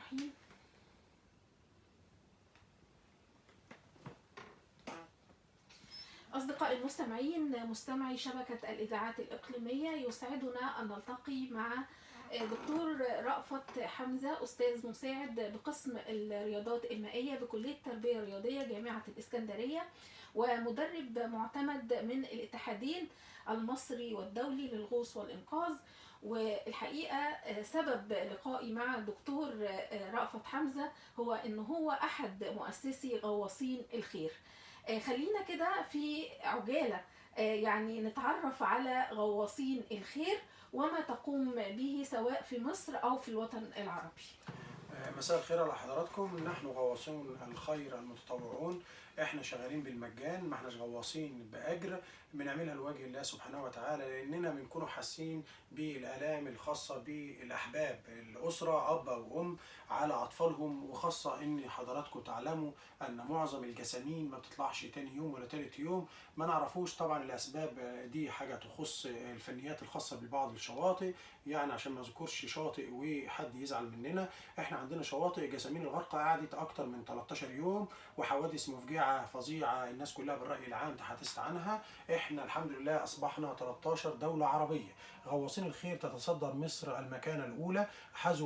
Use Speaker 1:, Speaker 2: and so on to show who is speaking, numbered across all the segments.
Speaker 1: الرحيم. أصدقائي المستمعين، مستمعي شبكة الإذاعات الإقليمية، يسعدنا أن نلتقي مع دكتور رأفت حمزة، أستاذ مساعد بقسم الرياضات المائية بكلية التربية الرياضية جامعة الإسكندرية، ومدرب معتمد من الاتحادين المصري والدولي للغوص والإنقاذ. والحقيقة سبب لقائي مع الدكتور رأفت حمزة هو إن هو أحد مؤسسي غواصين الخير. خلينا كده في عجالة يعني نتعرف على غواصين الخير وما تقوم به سواء في مصر أو في الوطن العربي.
Speaker 2: مساء الخير على حضراتكم. نحن غواصون الخير المتطوعون، احنا شغالين بالمجان، ما احناش غواصين باجر، بنعملها لوجه الله سبحانه وتعالى، لاننا بنكونوا حاسين بالالام الخاصه بالاحباب، الاسره اب او ام على اطفالهم، وخاصه ان حضراتكم تعلموا ان معظم الجسامين ما بتطلعش تاني يوم ولا تالت يوم. ما نعرفوش طبعا الاسباب دي، حاجه تخص الفنيات الخاصه ببعض الشواطئ، يعني عشان ما اذكرش شاطئ وحد يزعل مننا. احنا عندنا شواطئ جسامين الغرق قعدت اكتر من 13 يوم، وحوادث مفجعه فظيعه الناس كلها بالراي العام تحدثت عنها. احنا الحمد لله اصبحنا 13 دوله عربيه. غواصين الخير تتصدر مصر المكانه الاولى،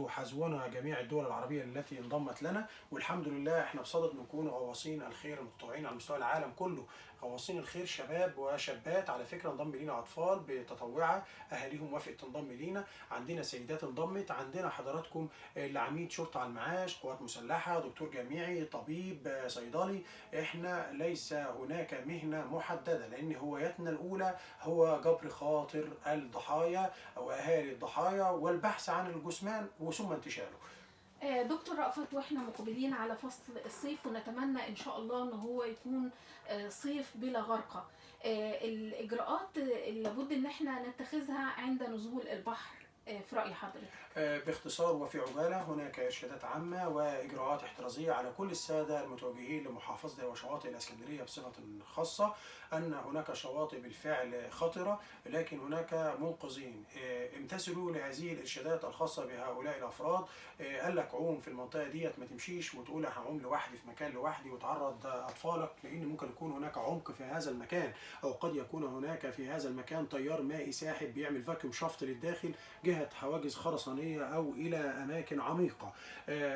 Speaker 2: حذونا جميع الدول العربيه التي انضمت لنا، والحمد لله احنا بصدد نكون غواصين الخير المتطوعين على مستوى العالم كله. غواصين الخير شباب وشابات، على فكره انضم لينا اطفال بتطوعه اهاليهم وافقت تنضم لينا، عندنا سيدات انضمت، عندنا حضراتكم العميد شرطه على المعاش، قوات مسلحه، دكتور جامعي، طبيب، صيدلي. احنا ليس هناك مهنه محدده، لان هوايتنا الاولى هو جبر خاطر الضحايا او اهالي الضحايا والبحث عن الجثمان وثم انتشاله.
Speaker 1: دكتور رأفت، واحنا مقبلين على فصل الصيف ونتمنى ان شاء الله ان هو يكون صيف بلا غرقة، الاجراءات اللي لابد ان احنا نتخذها عند نزول البحر في رأي حضرتك؟
Speaker 2: باختصار وفي عجالة، هناك إرشادات عامة وإجراءات احترازية على كل السادة المتوجهين لمحافظة وشواطئ الإسكندرية بصفة خاصة، أن هناك شواطئ بالفعل خطرة، لكن هناك منقذين. امتثلوا لهذه الإرشادات الخاصة بهؤلاء الأفراد. قال لك عوم في المنطقة ديت، ما تمشيش وتقول هعوم لوحدي في مكان لوحدي وتعرض أطفالك، لأن ممكن يكون هناك عمق في هذا المكان، أو قد يكون هناك في هذا المكان تيار مائي ساحب بيعمل فاكيوم شفط للداخل جهة حواجز خرسانيه او الى اماكن عميقه.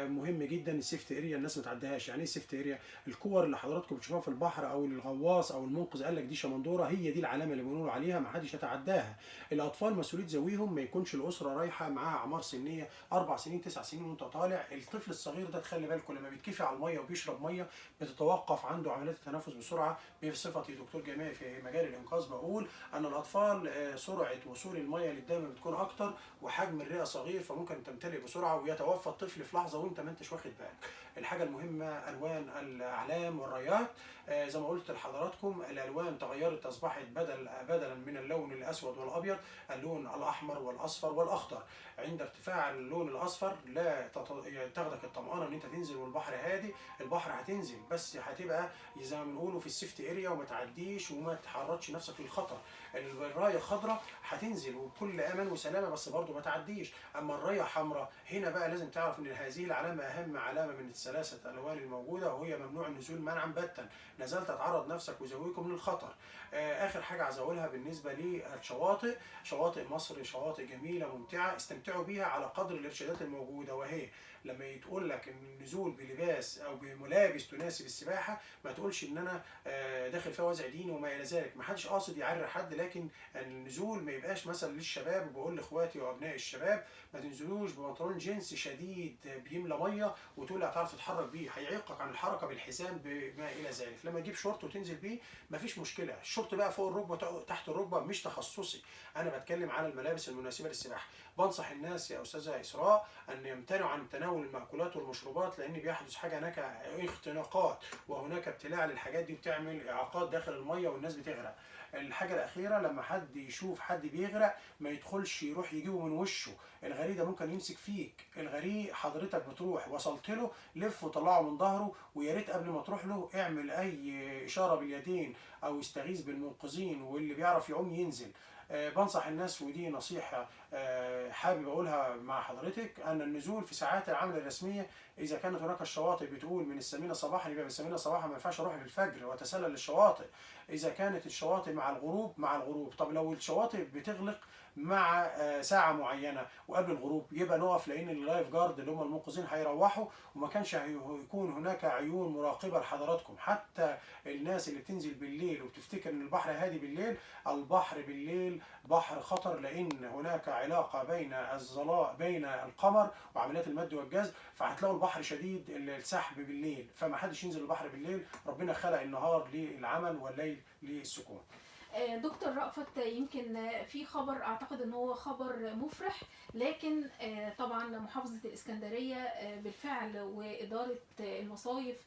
Speaker 2: مهم جدا السيفت اريا، الناس ما تعديهاش. يعني ايه سيفت اريا؟ الكور اللي حضراتكم بتشوفوها في البحر، او الغواص او المنقذ قال لك دي شمندوره، هي دي العلامه اللي بنقولوا عليها ما حدش يتعداها. الاطفال مسؤوليه ذويهم، ما يكونش الاسره رايحه معاها اعمار سنيه 4 سنين 9 سنين وانت طالع. الطفل الصغير ده تخلي بالكم لما بيتكفي على الميه وبيشرب ميه بتتوقف عنده عمليات التنفس بسرعه. بصفتي دكتور جامعي في مجال الانقاذ بقول ان الاطفال سرعه وصول الميه للدم بتكون اكتر، وحجم الرئه صغير، فممكن تمتلئ بسرعه ويتوفى الطفل في لحظه وانت ما انتش واخد بالك. الحاجه المهمه الوان الاعلام والرايات. زي ما قلت لحضراتكم الالوان تغيرت، اصبحت بدلا من اللون الاسود والابيض اللون الاحمر والاصفر والاخضر. عند ارتفاع اللون الاصفر لا تاخدك الطمانه ان انت تنزل والبحر هادي. البحر هتنزل بس هتبقى زي ما بنقولوا في السيفت اريا، وما تعديش وما تحركش نفسك للخطر. الرايه خضراء هتنزل وبكل امان وسلامه، بس برضه ما تعديش. اما الرايه حمراء هنا بقى لازم تعرف ان هذه العلامه اهم علامه من الثلاثه الوان الموجوده، وهي ممنوع النزول منعا باتا. نزلت تعرض نفسك وزويكم للخطر. اخر حاجه عايز اقولها بالنسبه للشواطئ، شواطئ مصر شواطئ جميله ممتعه، استمتعوا بيها على قدر الارشادات الموجوده، وهي لما يتقول لك ان النزول بلباس او بملابس تناسب السباحه، ما تقولش ان انا داخل فيها وازع ديني وما الى ذلك. ما حدش قاصد يعري حد، لكن النزول ما يبقاش مثلا للشباب. وبقول لاخواتي وابناء الشباب ما تنزلوش ببنطلون جينز شديد بيملى ميه وتقول لي هتعرف تتحرك بيه، هيعيقك عن الحركه بالحزام بما الى ذلك. لما تجيب شورت وتنزل بيه مفيش مشكله. الشورت بقى فوق الركبه تحت الركبه مش تخصصي، انا بتكلم على الملابس المناسبه للسباحه. بنصح الناس يا استاذه اسراء ان يمتنعوا عن تناول المأكولات والمشروبات، لان بيحدث حاجه هناك اختناقات، وهناك ابتلاع للحاجات دي بتعمل اعاقات داخل الميه والناس بتغرق. الحاجه الاخيره، لما حد يشوف حد بيغرق ما يدخلش يروح يجيبه من وشه. الغريق ده ممكن يمسك فيك. الغريق حضرتك بتروح وصلت له لف وطلعه من ظهره، ويا ريت قبل ما تروح له اعمل اي اشاره باليدين او استغيث بالمنقذين، واللي بيعرف يعوم ينزل. بنصح الناس، ودي نصيحة حابب أقولها مع حضرتك، أن النزول في ساعات العمل الرسمية، إذا كانت هناك الشواطئ بتقول من الثامنة صباحا، يبقى من الثامنة صباحا ما ينفعش أروح في الفجر وأتسلل للشواطئ. إذا كانت الشواطئ مع الغروب، مع الغروب. طب لو الشواطئ بتغلق مع ساعة معينة وقبل الغروب، يبقى نقف، لأن اللايف جارد اللي هم المنقذين هيروحوا، وما كانش هيكون هناك عيون مراقبة لحضراتكم. حتى الناس اللي بتنزل بالليل وبتفتكر ان البحر هادي بالليل، البحر بالليل بحر خطر، لان هناك علاقة بين الظلام، بين القمر وعمليات المد والجزر، فهتلاقوا البحر شديد السحب بالليل، فما حدش ينزل البحر بالليل. ربنا خلق النهار للعمل والليل للسكون.
Speaker 1: دكتور رأفت، يمكن في خبر اعتقد ان هو خبر مفرح، لكن طبعا محافظة الاسكندرية بالفعل وإدارة المصايف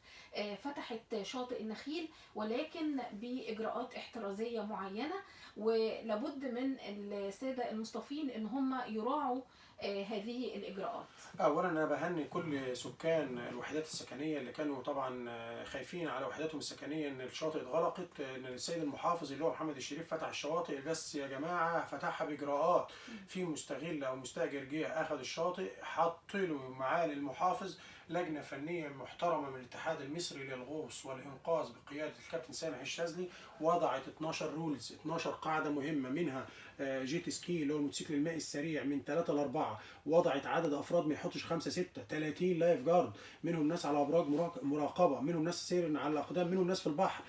Speaker 1: فتحت شاطئ النخيل، ولكن بإجراءات احترازية معينة، ولابد من السادة المصطفين ان هم يراعوا هذه الإجراءات.
Speaker 2: اولا انا بهني كل سكان الوحدات السكنيه اللي كانوا طبعا خايفين على وحداتهم السكنيه ان الشواطئ اتغلقت، ان السيد المحافظ اللي هو محمد الشريف فتح الشواطئ، بس يا جماعه فتحها باجراءات. في مستغل او مستاجر جه اخذ الشاطئ، حط له معالي المحافظ لجنه فنيه محترمه من الاتحاد المصري للغوص والانقاذ بقياده الكابتن سامح الشاذلي، وضعت 12 رولز، 12 قاعده مهمه، منها جيت سكي اللي هو الموتوسيكل المائي السريع من 3 ل 4، وضعت عدد افراد ما يحطش 5 6، 30 لايف جارد، منهم ناس على ابراج مراقبه، منهم ناس سير على الاقدام، منهم ناس في البحر.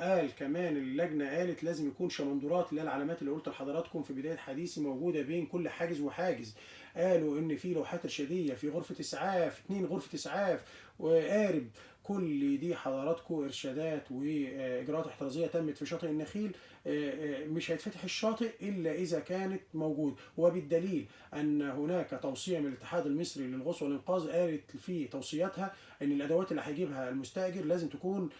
Speaker 2: قال كمان اللجنه قالت لازم يكون شمندورات، اللي هي العلامات اللي قلت لحضراتكم في بدايه حديثي موجوده بين كل حاجز وحاجز. قالوا ان في لوحات ارشاديه، في غرفه اسعاف، 2 غرفه اسعاف وقارب. كل دي حضراتكم ارشادات واجراءات احترازيه تمت في شاطئ النخيل. مش هيتفتح الشاطئ الا اذا كانت موجود، وبالدليل ان هناك توصيه من الاتحاد المصري للغوص والانقاذ قالت في توصياتها ان الادوات اللي هيجيبها المستاجر لازم تكون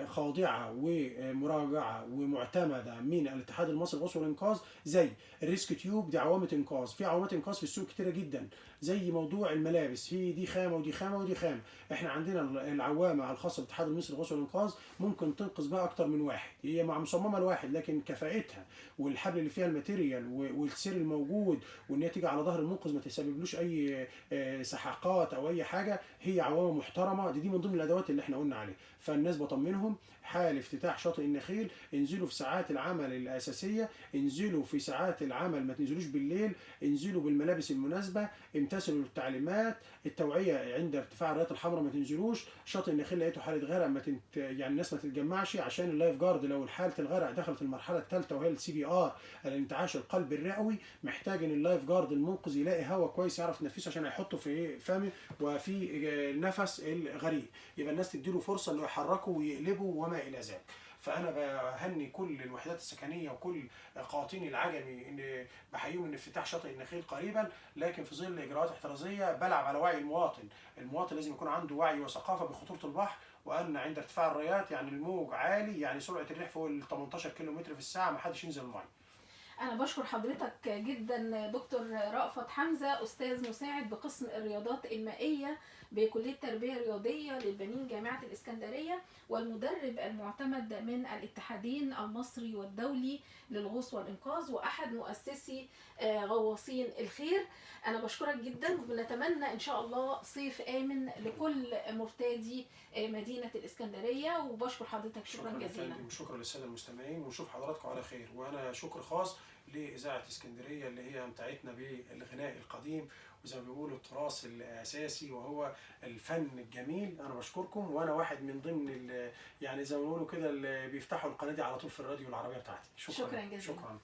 Speaker 2: خاضعه ومراجعه ومعتمده من الاتحاد المصري للغوص والانقاذ، زي الريسك تيوب، دي عوامه انقاذ. في عوامات انقاذ في السوق كتيره جدا، زي موضوع الملابس، في دي خامه ودي خامه ودي خامه. احنا عندنا العوامه الخاصه بالاتحاد المصري للغوص والانقاذ ممكن تنقذ بقى اكتر من واحد، هي مع مصممه لواحد، لكن كفاءتها والحبل اللي فيها الماتيريال والسير الموجود، وان هي تيجي على ظهر المنقذ ما تسببلوش اي سحاقات او اي حاجه، هي عوامه محترمه. دي من ضمن الادوات اللي احنا قلنا عليها. فالناس بطمنهم، حال افتتاح شاطئ النخيل، انزلوا في ساعات العمل الاساسيه، انزلوا في ساعات العمل، ما تنزلوش بالليل، انزلوا بالملابس المناسبه، امتثلوا التعليمات، التوعيه عند ارتفاع الرايات الحمراء ما تنزلوش. شاطئ النخيل لقيته حاله غرق، ما يعني الناس ما تتجمعش، عشان اللايف جارد لو حاله الغرق دخلت المرحله الثالثه وهي السي بي ار، الانتعاش القلب الرئوي، محتاج ان اللايف جارد المنقذ يلاقي هواء كويس يعرف ينفسه عشان هيحطه في فمه وفي نفس الغريق، يبقى الناس تديله فرصه انه يحركه ويقلبه وما الى ذلك. فانا بهني كل الوحدات السكنيه وكل قاطني العجمي ان بحييهم ان افتتاح شاطئ النخيل قريبا، لكن في ظل اجراءات احترازيه بلعب على وعي المواطن. المواطن لازم يكون عنده وعي وثقافه بخطوره البحر، وان عند ارتفاع الرايات يعني الموج عالي، يعني سرعه الريح فوق ال 18 كيلو متر في الساعه، ما حدش ينزل الميه.
Speaker 1: أنا بشكر حضرتك جدا دكتور رأفت حمزة، أستاذ مساعد بقسم الرياضات المائية بكلية التربية الرياضية للبنين جامعة الإسكندرية، والمدرب المعتمد من الاتحادين المصري والدولي للغوص والإنقاذ، وأحد مؤسسي غواصين الخير. أنا بشكرك جدا، وبنتمنى إن شاء الله صيف آمن لكل مرتادي مدينة الإسكندرية، وبشكر حضرتك شكرا جزيلا.
Speaker 2: شكرا للسادة المستمعين، ونشوف حضراتكم على خير. وأنا شكر خاص لإذاعة اسكندرية اللي هي امتعتنا بالغناء القديم، وزي ما بيقولوا التراث الأساسي وهو الفن الجميل. أنا بشكركم، وأنا واحد من ضمن يعني زي ما بيقولوا كده اللي بيفتحوا القناة دي على طول في الراديو العربية بتاعتي.
Speaker 1: شكرا جزيلا.
Speaker 2: شكرا.